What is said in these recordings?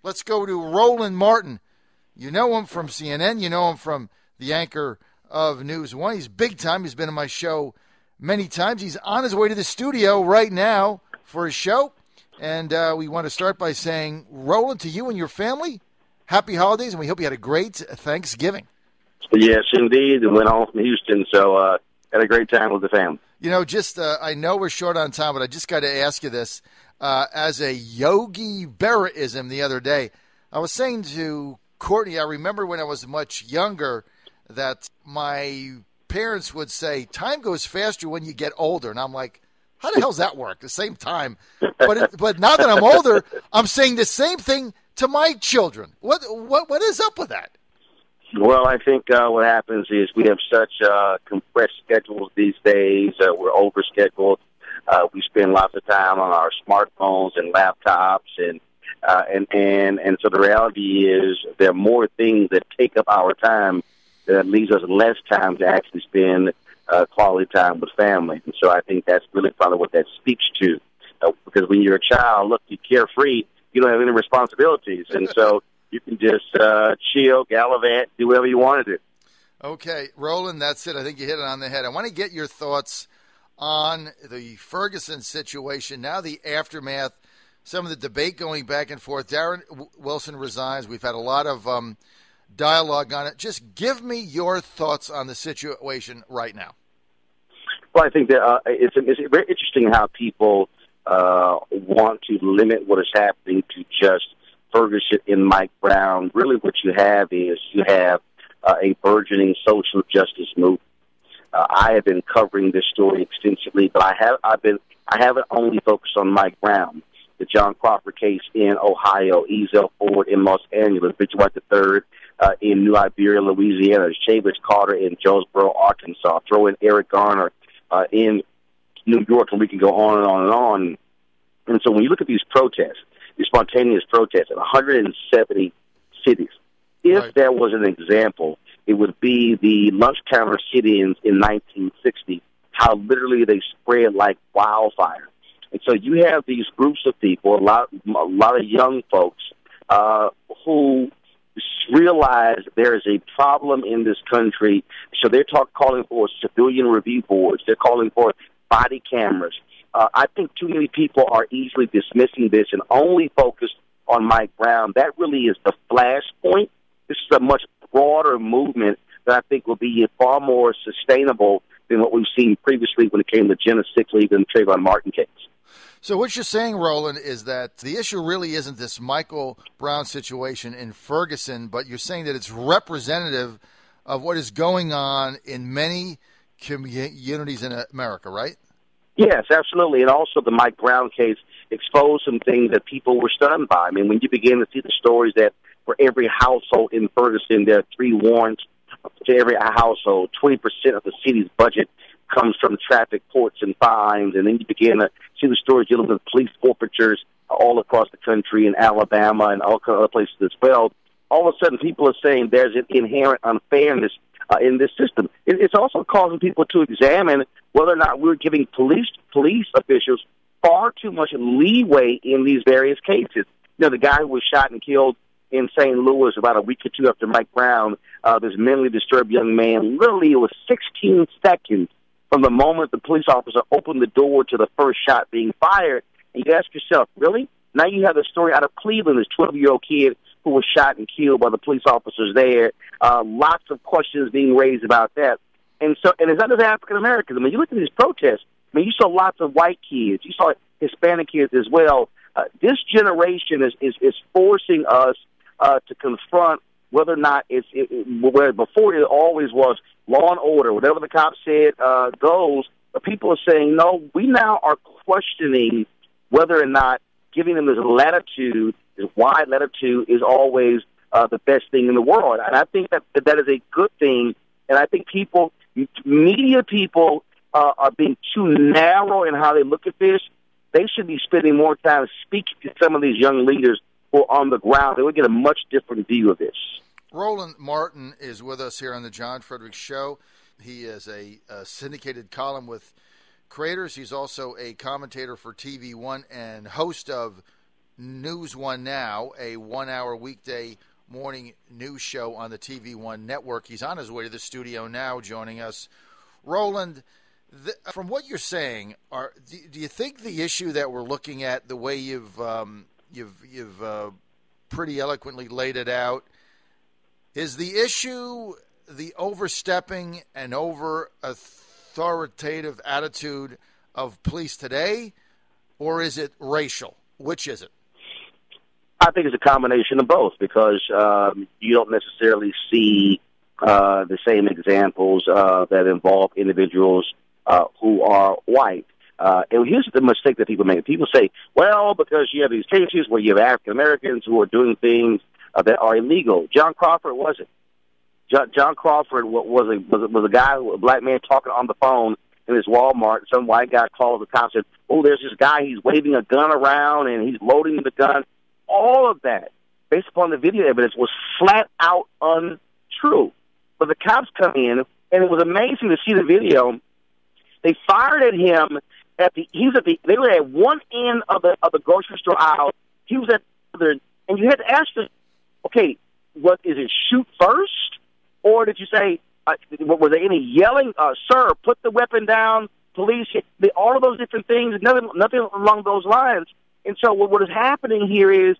Let's go to Roland Martin. You know him from CNN. You know him from the anchor of News One. He's big time. He's been on my show many times. He's on his way to the studio right now for his show. And we want to start by saying, Roland, to you and your family, happy holidays, and we hope you had a great Thanksgiving. Yes, indeed. And went home from Houston, so had a great time with the family. You know, I know we're short on time, but I just got to ask you this. As a Yogi Berra-ism the other day, I was saying to Courtney, I remember when I was much younger that my parents would say, time goes faster when you get older. And I'm like, how the hell's that work? The same time. But now that I'm older, I'm saying the same thing to my children. What is up with that? Well, I think what happens is we have such compressed schedules these days. We're overscheduled. We spend lots of time on our smartphones and laptops, and so the reality is there are more things that take up our time that leaves us less time to actually spend quality time with family. And so I think that's really probably what that speaks to, because when you're a child, look, you're carefree, you don't have any responsibilities, and so you can just chill, gallivant, do whatever you want to do. Okay, Roland, that's it. I think you hit it on the head. I want to get your thoughts on the Ferguson situation, now the aftermath, some of the debate going back and forth. Darren Wilson resigns. We've had a lot of dialogue on it. Just give me your thoughts on the situation right now. Well, I think that it's very interesting how people want to limit what is happening to just Ferguson and Mike Brown. Really what you have is a burgeoning social justice movement. I have been covering this story extensively, but I haven't only focused on Mike Brown. The John Crawford case in Ohio, Ezel Ford in Los Angeles, Richard White III in New Iberia, Louisiana, Chavis Carter in Jonesboro, Arkansas, throw in Eric Garner in New York, and we can go on and on and on. And so when you look at these protests, these spontaneous protests in 170 cities, if there was an example, it would be the lunch counter sit-ins in 1960, how literally they spread like wildfire. And so you have these groups of people, a lot of young folks who realize there is a problem in this country. So they're calling for civilian review boards. They're calling for body cameras. I think too many people are easily dismissing this and only focused on Mike Brown. That really is the flashpoint. This is a much broader movement that I think will be far more sustainable than what we've seen previously when it came to Jenna Sixley and Trayvon Martin case. So what you're saying, Roland, is that the issue really isn't this Michael Brown situation in Ferguson, but you're saying that it's representative of what is going on in many communities in America, right? Yes, absolutely. And also the Mike Brown case exposed some things that people were stunned by. I mean, when you begin to see the stories that for every household in Ferguson, there are 3 warrants to every household, 20% of the city's budget comes from traffic courts and fines, and then you begin to see the stories dealing with police forfeitures all across the country in Alabama and all kinds of other places as well. All of a sudden, people are saying there's an inherent unfairness in this system. It's also causing people to examine whether or not we're giving police officials far too much leeway in these various cases. You know, the guy who was shot and killed in St. Louis about a week or two after Mike Brown, this mentally disturbed young man, literally it was 16 seconds from the moment the police officer opened the door to the first shot being fired. And you ask yourself, really? Now you have the story out of Cleveland, this 12-year-old kid who was shot and killed by the police officers there. Lots of questions being raised about that. And it's not just African Americans. I mean, you look at these protests. I mean, you saw lots of white kids. You saw Hispanic kids as well. This generation is forcing us to confront whether or not where before it always was law and order, whatever the cop said goes. But people are saying, no, we now are questioning whether or not giving them this latitude, this wide latitude, is always the best thing in the world. And I think that is a good thing. And I think media people are being too narrow in how they look at this. They should be spending more time speaking to some of these young leaders who are on the ground. They would get a much different view of this. Roland Martin is with us here on the John Fredericks Show. He is a syndicated column with creators. He's also a commentator for TV One and host of News One Now, a 1-hour weekday morning news show on the TV One network. He's on his way to the studio now, joining us. Roland, from what you're saying, do you think the issue that we're looking at, the way you've pretty eloquently laid it out, is the issue the overstepping and over authoritative attitude of police today, or is it racial? Which is it? I think it's a combination of both, because you don't necessarily see the same examples that involve individuals who are white. And here's the mistake that people make. People say, well, because you have these cases where you have African Americans who are doing things that are illegal. John Crawford wasn't. John Crawford was a guy, a black man, talking on the phone in his Walmart. Some white guy called the cops and said, oh, there's this guy, he's waving a gun around and he's loading the gun. All of that, based upon the video evidence, was flat out untrue. But the cops come in, and it was amazing to see the video. They fired at him they were at one end of the grocery store aisle. He was at the other, and you had to ask them, okay, what is it, shoot first? Or did you say, was there any yelling, sir, put the weapon down, police, all of those different things, nothing along those lines. And so what is happening here is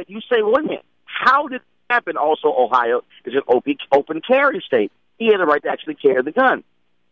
you say, wait a minute, how did it happen? Also, Ohio is an open carry state. He had the right to actually carry the gun.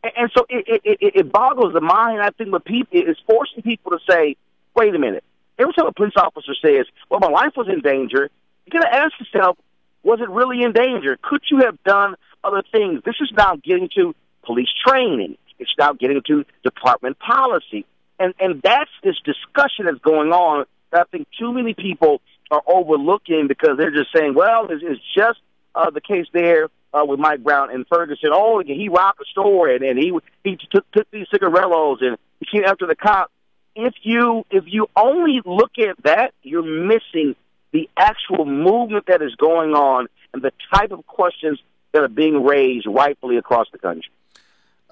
And so it boggles the mind. I think what people is forcing people to say, wait a minute. Every time a police officer says, well, my life was in danger, you got to ask yourself, was it really in danger? Could you have done other things? This is now getting to police training. It's now getting to department policy. And that's this discussion that's going on that I think too many people are overlooking, because they're just saying, well, it's just the case there with Mike Brown in Ferguson. Oh, he robbed a store and he took these cigarillos and he came after the cop. If you only look at that, you're missing the actual movement that is going on and the type of questions that are being raised rightfully across the country.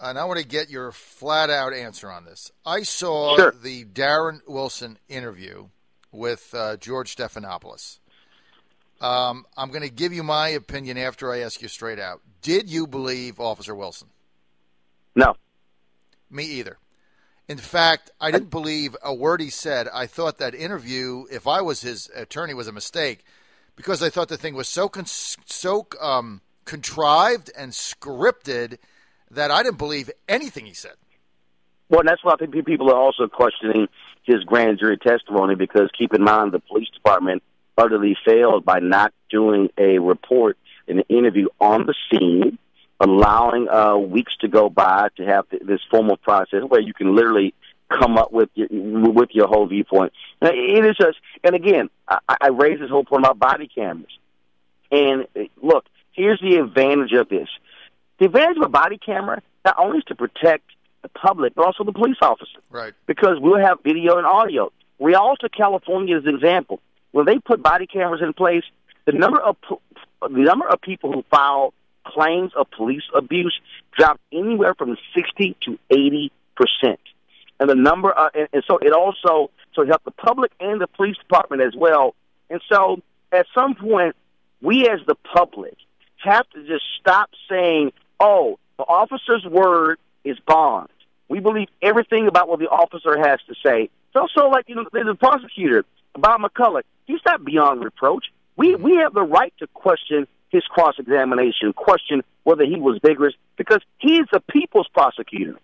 And I want to get your flat-out answer on this. I saw the Darren Wilson interview with George Stephanopoulos. I'm going to give you my opinion after I ask you straight out. Did you believe Officer Wilson? No. Me either. In fact, I didn't believe a word he said. I thought that interview, if I was his attorney, was a mistake, because I thought the thing was so contrived and scripted that I didn't believe anything he said. Well, that's why I think people are also questioning his grand jury testimony, because keep in mind the police department utterly failed by not doing a report and an interview on the scene, allowing weeks to go by to have this formal process where you can literally come up with your whole viewpoint. Now, it is just, and again, I raised this whole point about body cameras. And look, here's the advantage of this. The advantage of a body camera not only is to protect the public, but also the police officer. Right. Because we'll have video and audio. Rialto, California is an example. When they put body cameras in place, the number of people who file claims of police abuse dropped anywhere from 60 to 80%. And the number, and so it also helped the public and the police department as well. And so at some point, we as the public have to just stop saying, oh, the officer's word is bond. We believe everything about what the officer has to say. It's also like, the prosecutor, Bob McCulloch, he's not beyond reproach. We have the right to question his cross-examination, question whether he was vigorous, because he's the people's prosecutor.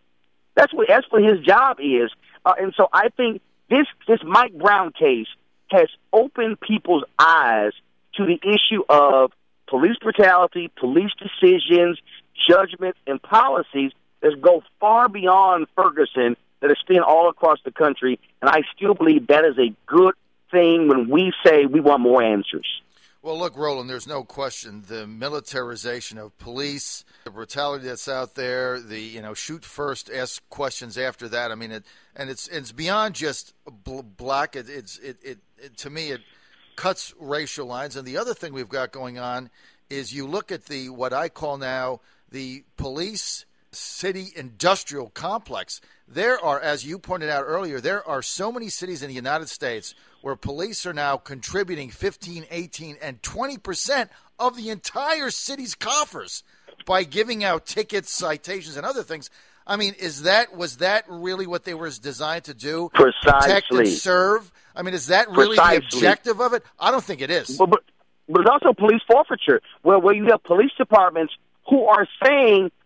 That's what his job is. And so I think this Mike Brown case has opened people's eyes to the issue of police brutality, police decisions, judgments, and policies that go far beyond Ferguson, that extend all across the country. And I still believe that is a good thing when we say we want more answers. Well, look, Roland, there's no question the militarization of police, the brutality that's out there, the shoot first, ask questions after that. I mean, it's beyond just black. It to me it cuts racial lines. And the other thing we've got going on is you look at what I call now the police city industrial complex. There are, as you pointed out earlier, there are so many cities in the United States where police are now contributing 15, 18, and 20% of the entire city's coffers by giving out tickets, citations, and other things. I mean, was that really what they were designed to do? Precisely. Protect and serve? I mean, is that really the objective of it? I don't think it is. But it's also police forfeiture, where you have police departments who are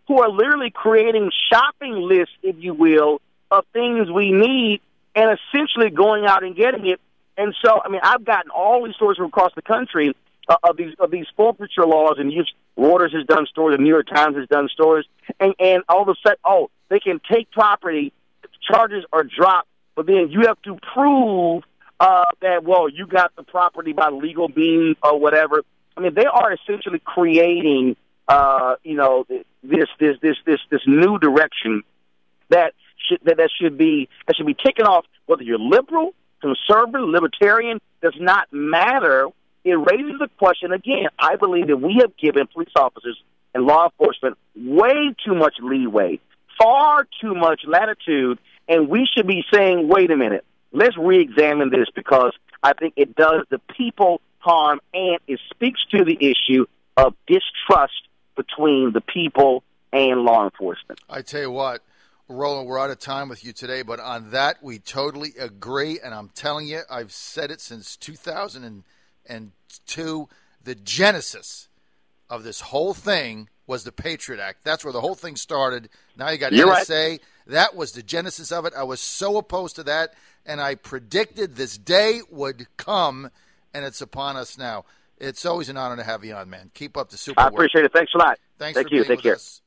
literally creating shopping lists, if you will, of things we need and essentially going out and getting it. And so, I mean, I've gotten all these stories from across the country of these forfeiture laws, and Reuters has done stories, the New York Times has done stories, and all of a sudden, they can take property, charges are dropped, but then you have to prove that, you got the property by legal means or whatever. I mean, they are essentially creating, this new direction that should be taken off. Whether you're liberal, conservative, libertarian, does not matter. It raises the question again. I believe that we have given police officers and law enforcement way too much leeway, far too much latitude, and we should be saying, wait a minute, let's re-examine this, because I think it does the people harm, and it speaks to the issue of distrust between the people and law enforcement. I tell you what, Roland, we're out of time with you today, but on that we totally agree, and I'm telling you, I've said it since 2002. The genesis of this whole thing was the Patriot Act. That's where the whole thing started. Now you got NSA. Right. That was the genesis of it. I was so opposed to that, and I predicted this day would come, and it's upon us now. It's always an honor to have you on, man. Keep up the super work. I appreciate it. Thanks a lot. Thank you. Take care. Us.